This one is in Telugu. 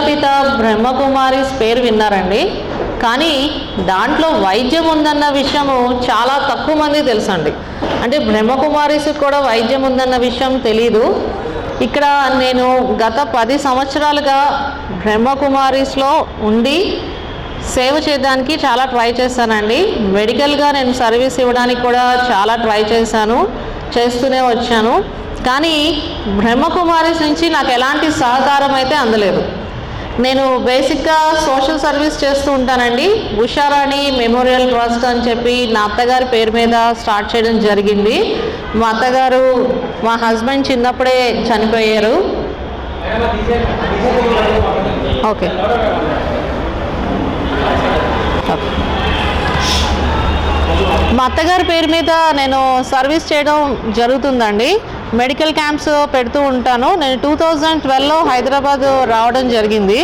విద్యాపిత బ్రహ్మకుమారిస్ పేరు విన్నారండి, కానీ దాంట్లో వైద్యం ఉందన్న విషయము చాలా తక్కువ మంది తెలుసండి. అంటే బ్రహ్మకుమారిస్ కూడా వైద్యం ఉందన్న విషయం తెలీదు. ఇక్కడ నేను గత 10 సంవత్సరాలుగా బ్రహ్మకుమారిస్లో ఉండి సేవ చేయడానికి చాలా ట్రై చేశానండి. మెడికల్గా నేను సర్వీస్ ఇవ్వడానికి కూడా చాలా ట్రై చేస్తూనే వచ్చాను. కానీ బ్రహ్మకుమారిస్ నుంచి నాకు ఎలాంటి సహకారం అయితే అందలేదు. నేను బేసిక్గా సోషల్ సర్వీస్ చేస్తూ ఉంటానండి. ఉషారాణి మెమోరియల్ ట్రస్ట్ అని చెప్పి నా అత్తగారి పేరు మీద స్టార్ట్ చేయడం జరిగింది. మా అత్తగారు మా హస్బెండ్ చిన్నప్పుడే చనిపోయారు. ఓకే, మా అత్తగారి పేరు మీద నేను సర్వీస్ చేయడం జరుగుతుందండి. మెడికల్ క్యాంప్స్ పెడుతూ ఉంటాను. నేను 2012లో హైదరాబాద్ రావడం జరిగింది.